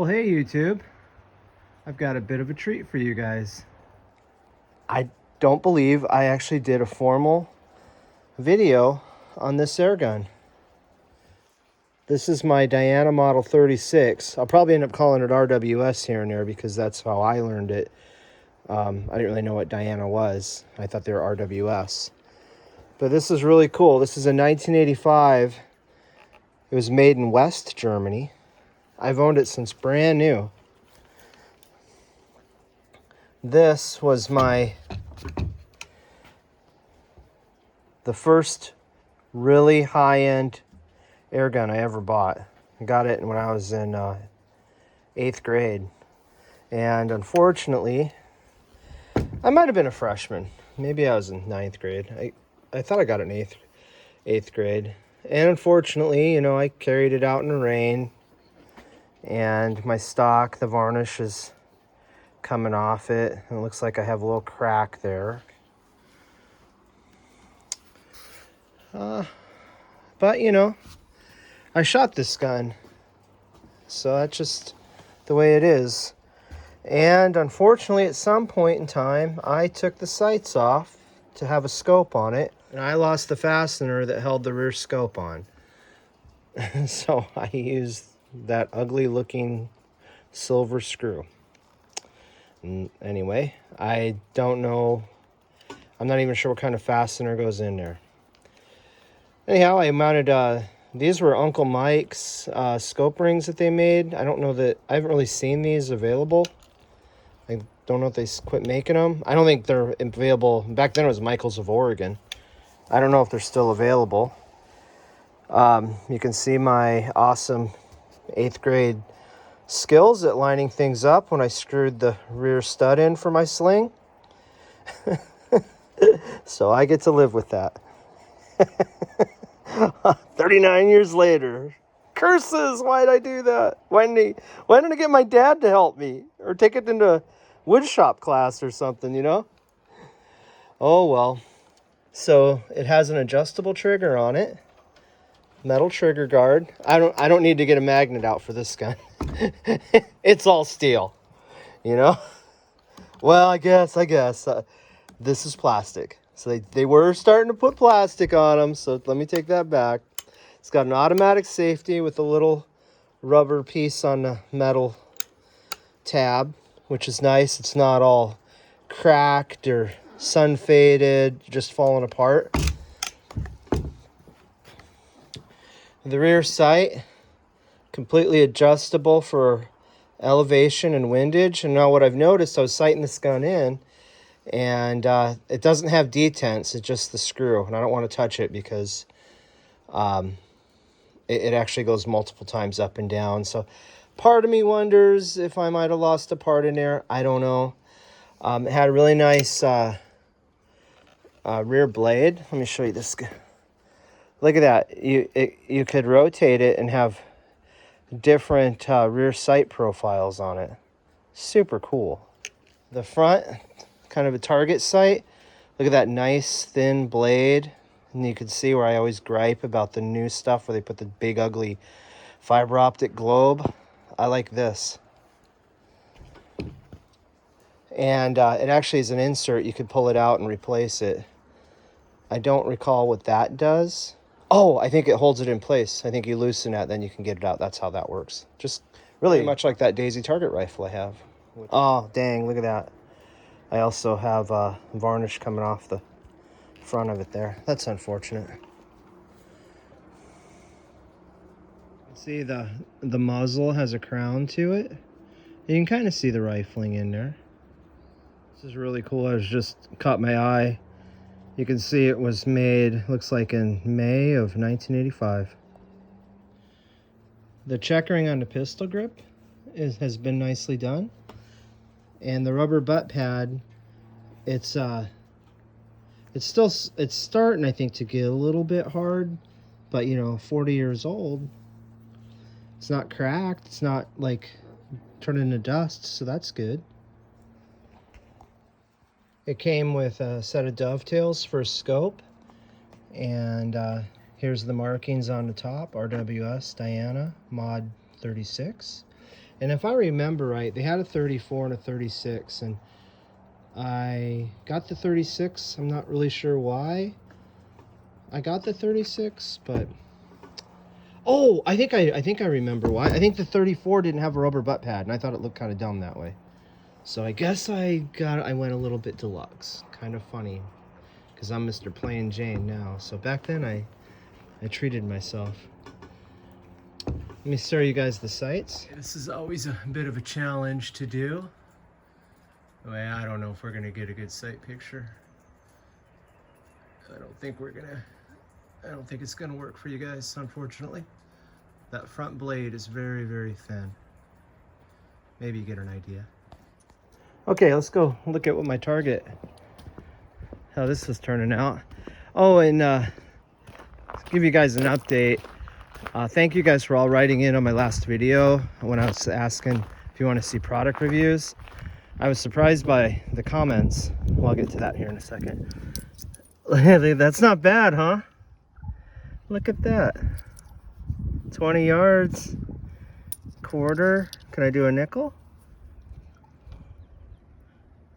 Well, hey YouTube, I've got a bit of a treat for you guys. I don't believe I actually did a formal video on this air gun. This is my Diana Model 36. I'll probably end up calling it RWS here and there because that's how I learned it. I didn't really know what Diana was. I thought they were RWS. But this is really cool. This is a 1985. It was made in West Germany. I've owned it since brand new. This was the first really high-end air gun I ever bought. I got it when I was in 8th grade. And unfortunately, I might have been a freshman. Maybe I was in 9th grade. I thought I got it in 8th grade. And unfortunately, you know, I carried it out in the rain. And my stock, the varnish is coming off it. And it looks like I have a little crack there. But, you know, I shot this gun. So that's just the way it is. And unfortunately, at some point in time, I took the sights off to have a scope on it. And I lost the fastener that held the rear scope on. So I used that ugly looking silver screw. Anyway, I don't know. I'm not even sure what kind of fastener goes in there. Anyhow, I mounted, these were Uncle Mike's scope rings that they made. I don't know that, I haven't really seen these available. I don't know if they quit making them. I don't think they're available. Back then it was Michael's of Oregon. I don't know if they're still available. You can see my awesome 8th grade skills at lining things up when I screwed the rear stud in for my sling. So I get to live with that. 39 years later. Curses! Why'd I do that? Why didn't I get my dad to help me? Or take it into wood shop class or something, you know? Oh well. So it has an adjustable trigger on it. Metal trigger guard. I don't need to get a magnet out for this gun. It's all steel, you know? Well, I guess. This is plastic. So they were starting to put plastic on them, so let me take that back. It's got an automatic safety with a little rubber piece on the metal tab, which is nice. It's not all cracked or sun faded, just falling apart. The rear sight, completely adjustable for elevation and windage. And now what I've noticed, I was sighting this gun in, and it doesn't have detents, it's just the screw. And I don't want to touch it because it actually goes multiple times up and down. So part of me wonders if I might have lost a part in there. I don't know. It had a really nice rear blade. Let me show you this. Look at that. You could rotate it and have different rear sight profiles on it. Super cool. The front, kind of a target sight. Look at that nice thin blade. And you can see where I always gripe about the new stuff where they put the big ugly fiber optic globe. I like this. And it actually is an insert. You could pull it out and replace it. I don't recall what that does. Oh, I think it holds it in place. I think you loosen that, then you can get it out. That's how that works. Just really much like that Daisy target rifle I have. Oh, dang, look at that. I also have varnish coming off the front of it there. That's unfortunate. See, the muzzle has a crown to it. You can kind of see the rifling in there. This is really cool. I was just caught my eye. You can see it was made, looks like in May of 1985. The checkering on the pistol grip has been nicely done. And the rubber butt pad, it's starting, I think, to get a little bit hard, but you know, 40 years old, it's not cracked, it's not like turning into dust, so that's good. It came with a set of dovetails for a scope, and here's the markings on the top: RWS Diana Mod 36. And if I remember right, they had a 34 and a 36, and I got the 36. I'm not really sure why I got the 36, but oh, I think I remember why. I think the 34 didn't have a rubber butt pad, and I thought it looked kind of dumb that way. So I guess I went a little bit deluxe. Kind of funny, because I'm Mr. Plain Jane now. So back then I treated myself. Let me show you guys the sights. This is always a bit of a challenge to do. I don't know if we're gonna get a good sight picture. I don't think it's gonna work for you guys, unfortunately. That front blade is very, very thin. Maybe you get an idea. Okay, let's go look at what my target, how this is turning out. Oh, and give you guys an update. Thank you guys for all writing in on my last video when I was asking if you want to see product reviews. I was surprised by the comments. Well, I'll get to that here in a second. That's not bad, huh? Look at that. 20 yards, quarter. Can I do a nickel?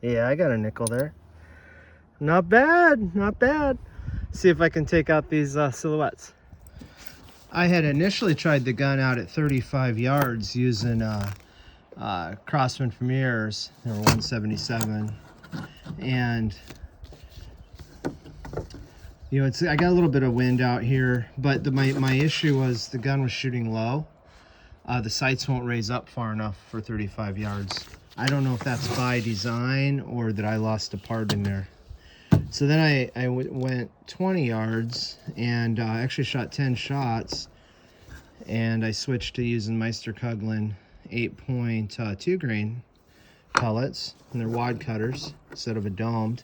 Yeah, I got a nickel there. Not bad, not bad. See if I can take out these silhouettes. I had initially tried the gun out at 35 yards using Crosman Premiers. They were 177, and you know, I got a little bit of wind out here, but my issue was the gun was shooting low. The sights won't raise up far enough for 35 yards. I don't know if that's by design or that I lost a part in there. So then I went 20 yards and actually shot 10 shots, and I switched to using Meister-Kugelin 8.2 grain pellets, and they're wad cutters instead of a domed.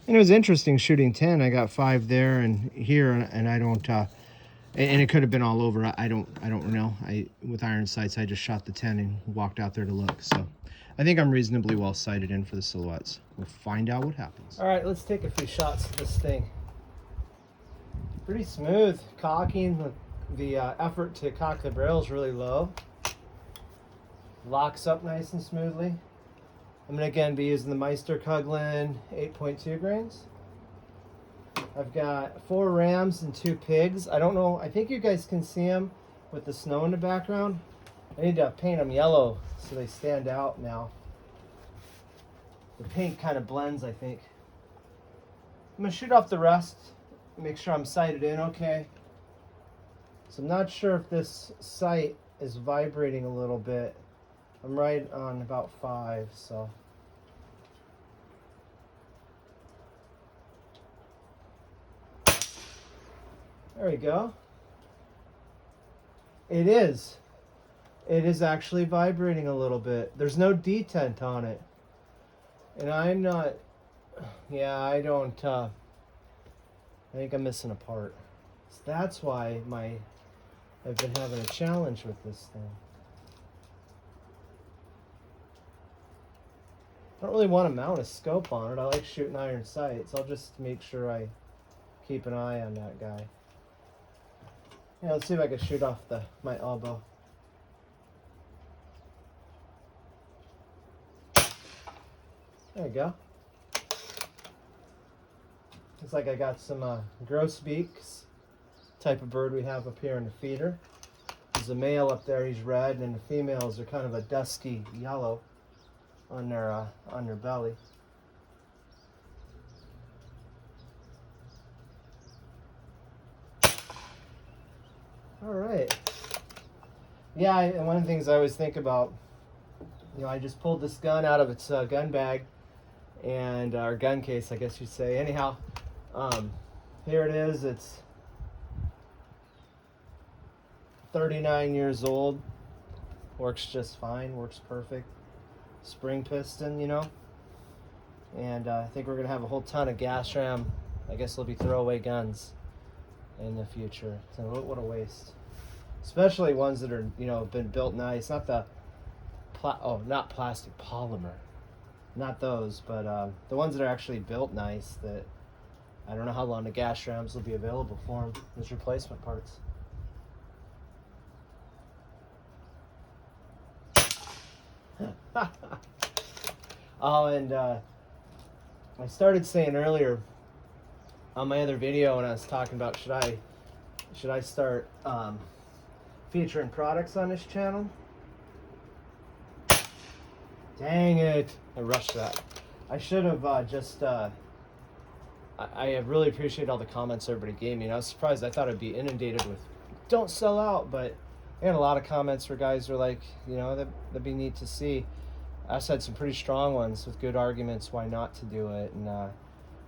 And it was interesting shooting 10. I got 5 there and here, and I don't and it could have been all over. I don't know. With iron sights, I just shot the 10 and walked out there to look. So I think I'm reasonably well sighted in for the silhouettes. We'll find out what happens. All right, let's take a few shots of this thing. Pretty smooth cocking. The effort to cock the barrel is really low. Locks up nice and smoothly. I'm gonna again be using the Meister-Kugelin 8.2 grains. I've got 4 rams and 2 pigs. I don't know, I think you guys can see them with the snow in the background. I need to paint them yellow so they stand out now. The paint kind of blends, I think. I'm gonna shoot off the rest, make sure I'm sighted in okay. So I'm not sure if this sight is vibrating a little bit. I'm right on about 5, so. There we go. It is. It is actually vibrating a little bit. There's no detent on it. And I'm not, yeah, I don't, I think I'm missing a part. So that's why I've been having a challenge with this thing. I don't really want to mount a scope on it. I like shooting iron sights. I'll just make sure I keep an eye on that guy. Yeah, let's see if I can shoot off my elbow. There you go. Looks like I got some grosbeaks, type of bird we have up here in the feeder. There's a male up there, he's red, and the females are kind of a dusky yellow on their belly. All right. Yeah, and one of the things I always think about, you know, I just pulled this gun out of its gun bag, and or gun case, I guess you'd say. Anyhow, here it is. It's 39 years old. Works just fine. Works perfect. Spring piston, you know. And I think we're gonna have a whole ton of gas ram. I guess it'll be throwaway guns in the future. So what a waste. Especially ones that are, you know, been built nice. Not the not plastic, polymer. Not those, but the ones that are actually built nice, that I don't know how long the gas rams will be available for them as replacement parts. Oh, and I started saying earlier on my other video when I was talking about should I start featuring products on this channel? Dang it! I rushed that. I should have I really appreciate all the comments everybody gave me. And I was surprised. I thought I'd be inundated with "don't sell out," but I had a lot of comments where guys were like, you know, that'd be neat to see. I also had some pretty strong ones with good arguments why not to do it, and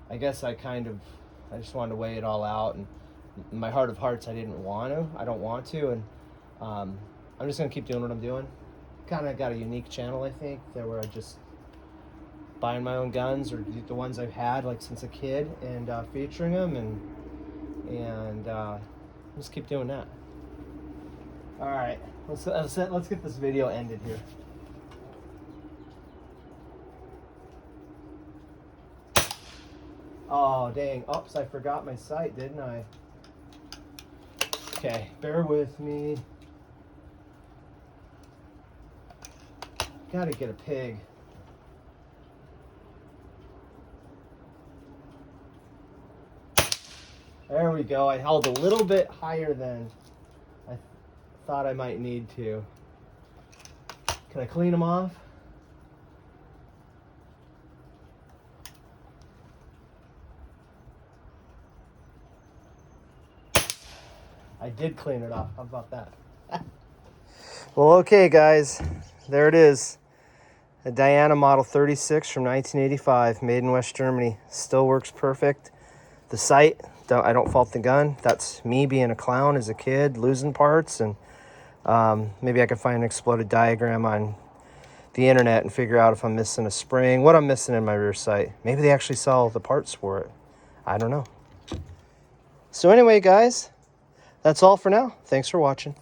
I guess I just wanted to weigh it all out, and in my heart of hearts I don't want to, and I'm just gonna keep doing what I'm doing. Kind of got a unique channel, I think, where I just buying my own guns or the ones I've had like since a kid and featuring them, and just keep doing that. All right, let's get this video ended here. Oh, dang. Oops, I forgot my sight, didn't I? Okay, bear with me. Gotta get a pig. There we go. I held a little bit higher than I thought I might need to. Can I clean them off? I did clean it off. How about that? Well, okay, guys. There it is. A Diana Model 36 from 1985, made in West Germany. Still works perfect. The sight, I don't fault the gun. That's me being a clown as a kid, losing parts, and maybe I could find an exploded diagram on the internet and figure out if I'm missing a spring, what I'm missing in my rear sight. Maybe they actually sell the parts for it. I don't know. So anyway, guys, that's all for now. Thanks for watching.